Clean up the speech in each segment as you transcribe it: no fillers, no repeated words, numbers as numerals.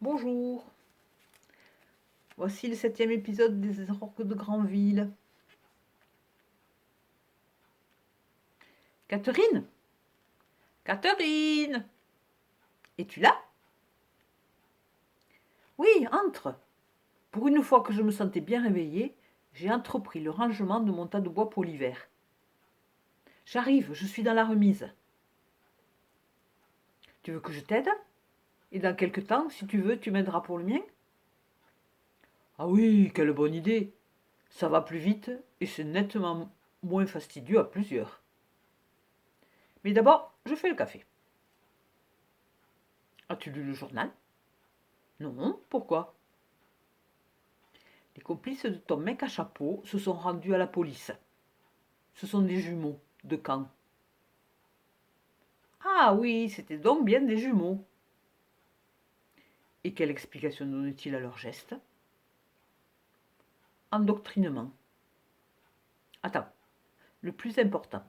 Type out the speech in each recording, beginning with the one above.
Bonjour, voici le 7e épisode des Orques de Granville. Catherine? Catherine? Es-tu là? Oui, entre. Pour une fois que je me sentais bien réveillée, j'ai entrepris le rangement de mon tas de bois pour l'hiver. J'arrive, je suis dans la remise. Tu veux que je t'aide? Et dans quelque temps, si tu veux, tu m'aideras pour le mien? Ah oui, quelle bonne idée! Ça va plus vite et c'est nettement moins fastidieux à plusieurs. Mais d'abord, je fais le café. As-tu lu le journal? Non, pourquoi? Les complices de ton mec à chapeau se sont rendus à la police. Ce sont des jumeaux de Caen. Ah oui, c'était donc bien des jumeaux. Et quelle explication donne-t-il à leur geste? Endoctrinement. Attends, le plus important,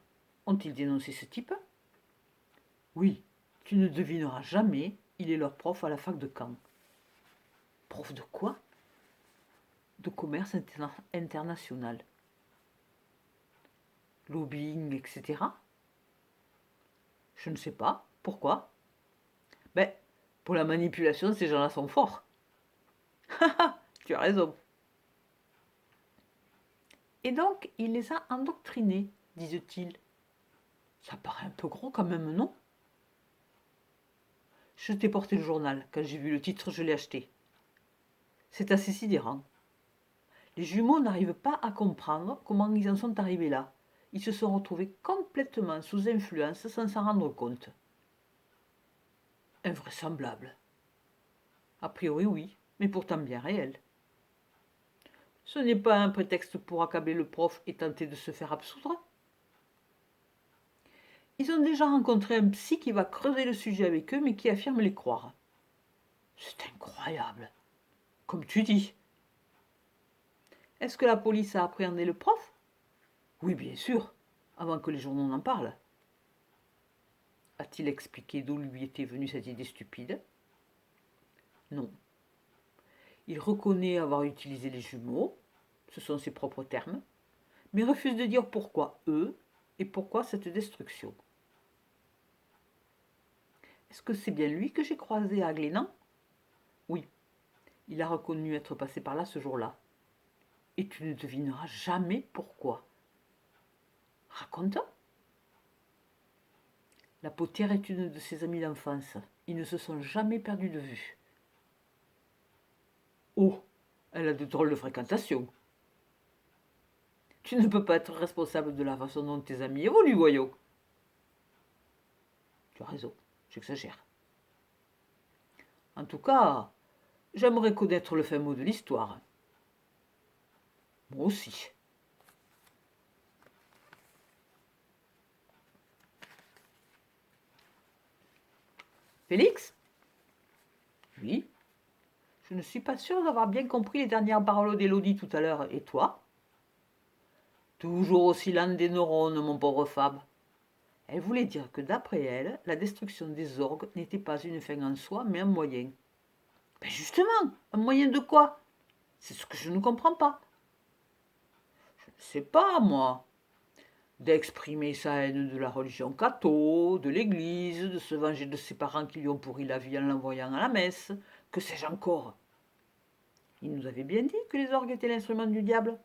ont-ils dénoncé ce type? Oui, tu ne devineras jamais, il est leur prof à la fac de Caen. Prof de quoi? De commerce international. Lobbying, etc. Je ne sais pas. Pourquoi? Ben, pour la manipulation, ces gens-là sont forts. Tu as raison. Et donc, il les a endoctrinés, disent-ils. Ça paraît un peu gros quand même, non? Je t'ai porté le journal. Quand j'ai vu le titre, je l'ai acheté. C'est assez sidérant. Les jumeaux n'arrivent pas à comprendre comment ils en sont arrivés là. Ils se sont retrouvés complètement sous influence sans s'en rendre compte. Invraisemblable. A priori oui, mais pourtant bien réel. Ce n'est pas un prétexte pour accabler le prof et tenter de se faire absoudre. Ils ont déjà rencontré un psy qui va creuser le sujet avec eux, mais qui affirme les croire. C'est incroyable. Comme tu dis. Est-ce que la police a appréhendé le prof? Oui, bien sûr, avant que les journaux n'en parlent. A-t-il expliqué d'où lui était venue cette idée stupide? Non. Il reconnaît avoir utilisé les jumeaux, ce sont ses propres termes, mais refuse de dire pourquoi eux et pourquoi cette destruction. Est-ce que c'est bien lui que j'ai croisé à Glénan? Oui, il a reconnu être passé par là ce jour-là. Et tu ne devineras jamais pourquoi. Raconte. La potière est une de ses amies d'enfance. Ils ne se sont jamais perdus de vue. Oh, elle a de drôles de fréquentations. Tu ne peux pas être responsable de la façon dont tes amis évoluent, voyons. Tu as raison, j'exagère. En tout cas, j'aimerais connaître le fin mot de l'histoire. Moi aussi. Félix? Oui. Je ne suis pas sûre d'avoir bien compris les dernières paroles d'Élodie tout à l'heure. Et toi? Toujours aussi lente des neurones, mon pauvre Fab. Elle voulait dire que d'après elle, la destruction des orgues n'était pas une fin en soi, mais un moyen. Ben justement, un moyen de quoi? C'est ce que je ne comprends pas. Je ne sais pas, moi. D'exprimer sa haine de la religion catho, de l'église, de se venger de ses parents qui lui ont pourri la vie en l'envoyant à la messe. Que sais-je encore? Il nous avait bien dit que les orgues étaient l'instrument du diable.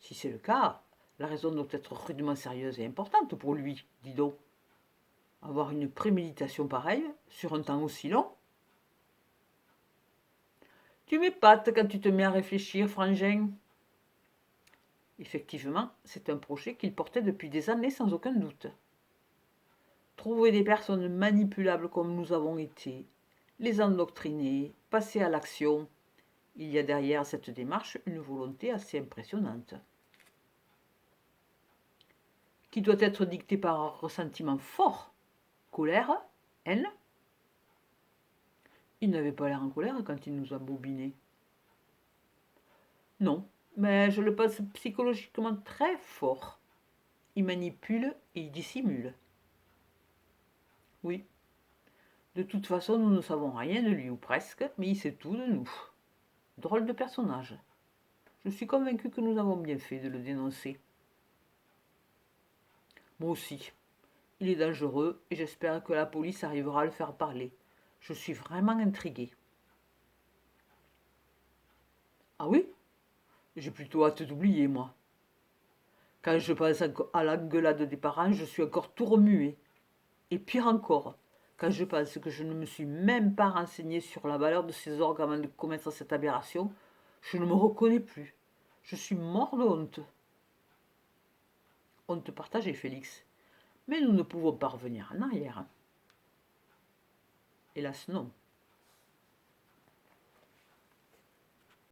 Si c'est le cas, la raison doit être rudement sérieuse et importante pour lui, dis donc. Avoir une préméditation pareille, sur un temps aussi long? Tu m'épates quand tu te mets à réfléchir, frangin. Effectivement, c'est un projet qu'il portait depuis des années sans aucun doute. Trouver des personnes manipulables comme nous avons été, les endoctriner, passer à l'action, il y a derrière cette démarche une volonté assez impressionnante, qui doit être dictée par un ressentiment fort, colère, haine. Il n'avait pas l'air en colère quand il nous a bobinés. Non, mais je le pense psychologiquement très fort. Il manipule et il dissimule. Oui, De toute façon, nous ne savons rien de lui, ou presque, mais il sait tout de nous. Drôle de personnage. Je suis convaincu que nous avons bien fait de le dénoncer. Moi aussi. Il est dangereux et j'espère que la police arrivera à le faire parler. Je suis vraiment intriguée. Ah oui? J'ai plutôt hâte d'oublier, moi. Quand je pense à l'engueulade des parents, je suis encore tout remué. Et pire encore, quand je pense que je ne me suis même pas renseigné sur la valeur de ces orgues avant de commettre cette aberration, je ne me reconnais plus. Je suis mort de honte. Honte partagée, Félix. Mais nous ne pouvons pas revenir en arrière. Hélas, non.